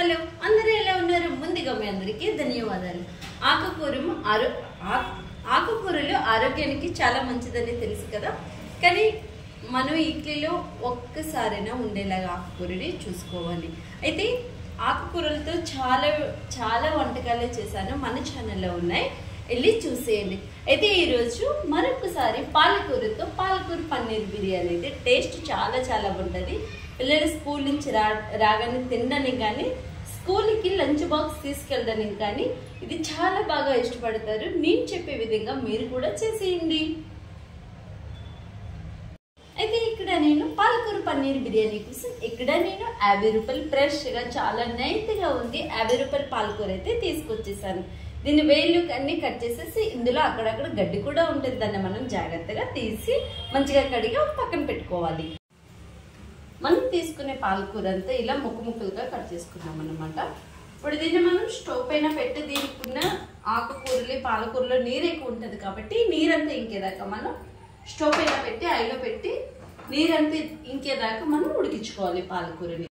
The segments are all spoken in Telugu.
హలో అందరూ ఎలా ఉన్నారు? ముందుగా మీ అందరికీ ధన్యవాదాలు. ఆకుకూరలు ఆరోగ్యానికి చాలా మంచిదని తెలుసు కదా, కానీ మనం ఇడ్లీలో ఒక్కసారైనా ఉండేలాగా ఆకుకూరని చూసుకోవాలి. అయితే ఆకుకూరలతో చాలా వంటకాలే చేశాను, మన ఛానల్లో ఉన్నాయి, వెళ్ళి చూసేయండి. అయితే ఈరోజు మరొకసారి పాలకూరతో పాలకూర పన్నీర్ బిర్యానీ అయితే టేస్ట్ చాలా బాగుంటుంది. పిల్లలు స్కూల్ నుంచి రాగానే తినడానికి కానీ, స్కూల్కి లంచ్ బాక్స్ తీసుకెళ్ళడానికి కానీ ఇది చాలా బాగా ఇష్టపడతారు. నేను చెప్పే విధంగా మీరు కూడా చేసేయండి. అయితే ఇక్కడ నేను పాలకూర పన్నీర్ బిర్యానీ కోసం నేను 50 రూపాయలు ఫ్రెష్గా చాలా నైట్గా ఉంది 50 రూపాయల పాలకూర అయితే తీసుకొచ్చేసాను. దీన్ని వేళ్ళు అన్ని కట్ చేసేసి ఇందులో అక్కడక్కడ గడ్డి కూడా ఉంటుంది, దాన్ని మనం జాగ్రత్తగా తీసి మంచిగా కడిగి పక్కన పెట్టుకోవాలి. మనం తీసుకునే పాలకూర అంతా ఇలా ముక్కలుగా కట్ చేసుకున్నాం అన్నమాట. ఇప్పుడు దీన్ని మనం స్టవ్ పైన పెట్టి దీనికున్న ఆకుకూరలు పాలకూరలో నీరు ఎక్కువ ఉంటుంది కాబట్టి నీరంతా ఇంకేదాకా మనం స్టవ్ పైన పెట్టి ఆయిల్లో పెట్టి నీరంతా ఇంకేదాకా మనం ఉడికించుకోవాలి పాలకూరని.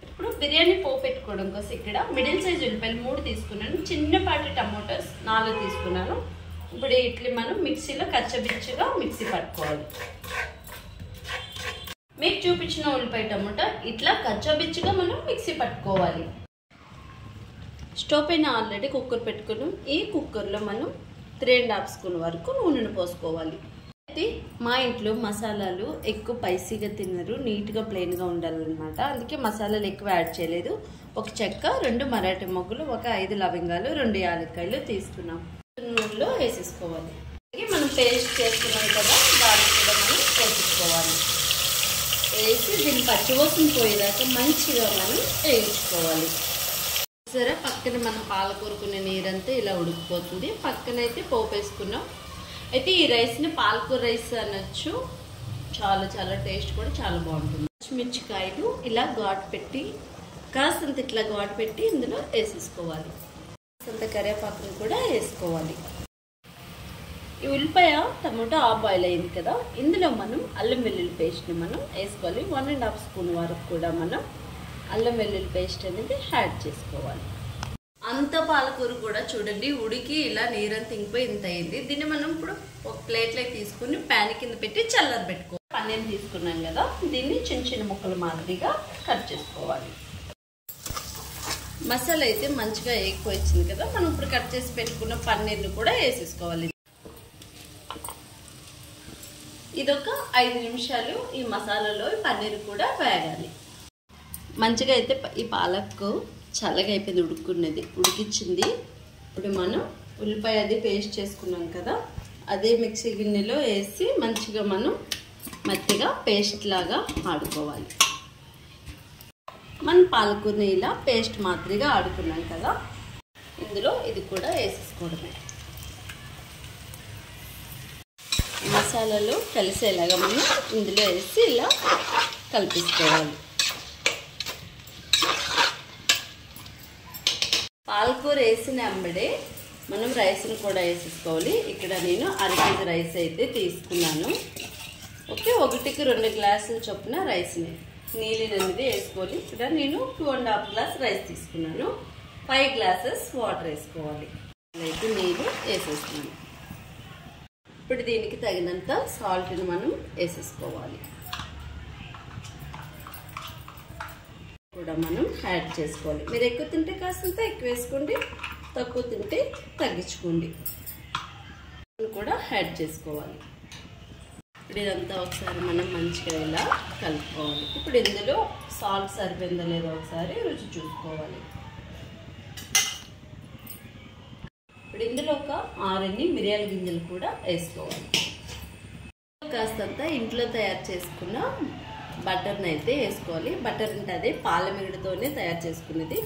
ఇప్పుడు బిర్యానీ పోపు పెట్టుకోవడం కోసం ఇక్కడ మిడిల్ సైజ్ ఉల్లిపాయలు 3 తీసుకున్నాను, చిన్నపాటి టమోటాస్ 4 తీసుకున్నాను. ఇప్పుడు ఇట్లా మనం మిక్సీలో కచ్చబిచ్చగా మిక్సీ పట్టుకోవాలి. మీకు చూపించిన ఉల్లిపాయ టమోటా ఇట్లా కచ్చాబిచ్చుగా మనం మిక్సీ పట్టుకోవాలి. స్టవ్ పైన ఆల్రెడీ కుక్కర్ పెట్టుకున్నాం. ఈ కుక్కర్లో మనం 3.5 స్పూన్ వరకు నూనెను పోసుకోవాలి. అయితే మా ఇంట్లో మసాలాలు ఎక్కువ స్పైసీగా తినరు, నీట్గా ప్లెయిన్గా ఉండాలన్నమాట. అందుకే మసాలాలు ఎక్కువ యాడ్ చేయలేదు. ఒక చెక్క, 2 మరాఠీ మొగ్గలు, ఒక 5 లవంగాలు, 2 యాలక్కాయలు తీసుకున్నాం. నూనెలో వేసేసుకోవాలి. మనం పేస్ట్ చేసుకున్నాం కదా, దాన్ని కూడా మనం వేసేసుకోవాలి. వేసి దీన్ని పచ్చివాసన పోయేదాకా మంచిగా మనం వేయించుకోవాలి. సరే, పక్కన మనం పాలకూరకునే నీరంతా ఇలా ఉడికిపోతుంది. పక్కన అయితే పోపు వేసుకున్నాం. అయితే ఈ రైస్ని పాలకూర రైస్ అనొచ్చు, చాలా టేస్ట్ కూడా చాలా బాగుంటుంది. పచ్చిమిర్చికాయలు ఇలా ఘాటు పెట్టి కాస్తంత ఇట్లా ఘాటు పెట్టి ఇందులో వేసేసుకోవాలి. కాస్తంత కరివేపాకును కూడా వేసుకోవాలి. ఈ ఉల్లిపాయ టమోటా బాయిల్ అయింది కదా, ఇందులో మనం అల్లం వెల్లుల్లి పేస్ట్ని మనం వేసుకోవాలి. 1.5 స్పూన్ వరకు కూడా మనం అల్లం వెల్లుల్లి పేస్ట్ అనేది యాడ్ చేసుకోవాలి. అంత పాలకూర కూడా చూడండి ఉడికి ఇలా నీరంతా ఇంకిపోయి ఇంత అయింది. దీన్ని మనం ఇప్పుడు ఒక ప్లేట్లోకి తీసుకుని ప్యాన్ కింద పెట్టి చల్లారబెట్టుకోవాలి. పన్నీర్ తీసుకున్నాం కదా, దీన్ని చిన్న ముక్కలు మాదిరిగా కట్ చేసుకోవాలి. మసాలా అయితే మంచిగా ఎక్కువ వచ్చింది కదా, మనం ఇప్పుడు కట్ చేసి పెట్టుకున్న పన్నీర్ని కూడా వేసేసుకోవాలి. ఇదొక 5 నిమిషాలు ఈ మసాలాలో పన్నీర్ కూడా వేగాలి. మంచిగా అయితే ఈ పాలకు చల్లగా అయిపోయింది, ఉడికించింది. ఇప్పుడు మనం ఉల్లిపాయ అది పేస్ట్ చేసుకున్నాం కదా, అదే మిక్సీ గిన్నెలో వేసి మంచిగా మనం మెత్తగా పేస్ట్ లాగా ఆడుకోవాలి. మనం పాలకూరని ఇలా పేస్ట్ మాదిరిగా ఆడుకున్నాం కదా, ఇందులో ఇది కూడా వేసేసుకోవడమే. మసాలాలు కలిసేలాగా మనం ఇందులో వేసి ఇలా కలిపేసుకోవాలి. పాలకూర వేసిన వెంబడే మనం రైస్ని కూడా వేసేసుకోవాలి. ఇక్కడ నేను 1/2 కేజీ రైస్ అయితే తీసుకున్నాను. ఓకే, 1కి 2 గ్లాసుల చొప్పున రైస్ని నీళ్ళు అనేది వేసుకోవాలి. ఇక్కడ నేను 2.5 గ్లాస్ రైస్ తీసుకున్నాను. 5 గ్లాసెస్ వాటర్ వేసుకోవాలి. అయితే నీళ్ళు వేసేస్తున్నాను. ఇప్పుడు దీనికి తగినంత సాల్ట్ని మనం వేసేసుకోవాలి. కూడా మనం యాడ్ చేసుకోవాలి. మీరు ఎక్కువ తింటే కాస్తంత ఎక్కువ వేసుకోండి, తక్కువ తింటే తగ్గించుకోండి. కూడా యాడ్ చేసుకోవాలి. ఇప్పుడు ఇదంతా ఒకసారి మనం మంచిగా ఇలా కలుపుకోవాలి. ఇప్పుడు ఇందులో సాల్ట్ సరిపోయిందో లేదో ఒకసారి రుచి చూసుకోవాలి. ఇప్పుడు ఇందులో ఒక 6 మిరియాల గింజలు కూడా వేసుకోవాలి. కాస్తంత ఇంట్లో తయారు చేసుకున్న బటర్ని అయితే వేసుకోవాలి. బటర్ అంటే అదే పాలమిగడతోనే తయారు చేసుకునేది.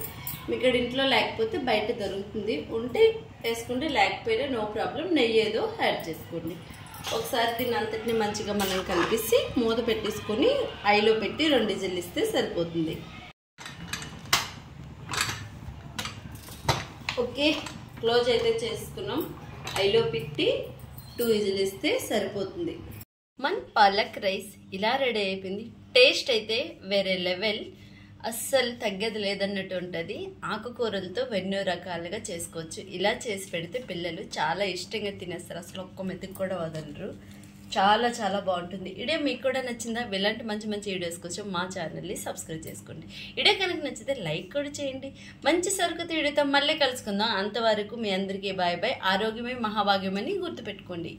మీకు ఇంట్లో లేకపోతే బయట దొరుకుతుంది, ఉంటే వేసుకుంటే, లేకపోయినా నో ప్రాబ్లం. నెయ్యి ఏదో యాడ్ చేసుకోండి. ఒకసారి దీన్ని అంతటిని మంచిగా మనం కలిపేసి మూత పెట్టేసుకొని ఐలో పెట్టి 2 విజిల్లు ఇస్తే సరిపోతుంది. ఓకే, క్లోజ్ అయితే చేసుకున్నాం. ఐలో పెట్టి 2 విజిల్లు ఇస్తే సరిపోతుంది. మన పాలక్ రైస్ ఇలా రెడీ అయిపోయింది. టేస్ట్ అయితే వేరే లెవెల్. అస్సలు తగ్గేది లేదన్నట్టు ఉంటుంది. ఆకుకూరలతో ఎన్నో రకాలుగా చేసుకోవచ్చు. ఇలా చేసి పెడితే పిల్లలు చాలా ఇష్టంగా తినేస్తారు, అసలు ఒక్క మెతుకు కూడా వదలరు. చాలా చాలా బాగుంటుంది. వీడియో మీకు కూడా నచ్చిందా? ఇలాంటి మంచి మంచి వీడియోస్ కోసం మా ఛానల్ని సబ్స్క్రైబ్ చేసుకోండి. వీడియో కనుక నచ్చితే లైక్ కూడా చేయండి. మంచి సరుకుతో వీడియోతో మళ్ళీ కలుసుకుందాం. అంతవరకు మీ అందరికీ బాయ్ బాయ్. ఆరోగ్యమే మహాభాగ్యమని గుర్తుపెట్టుకోండి.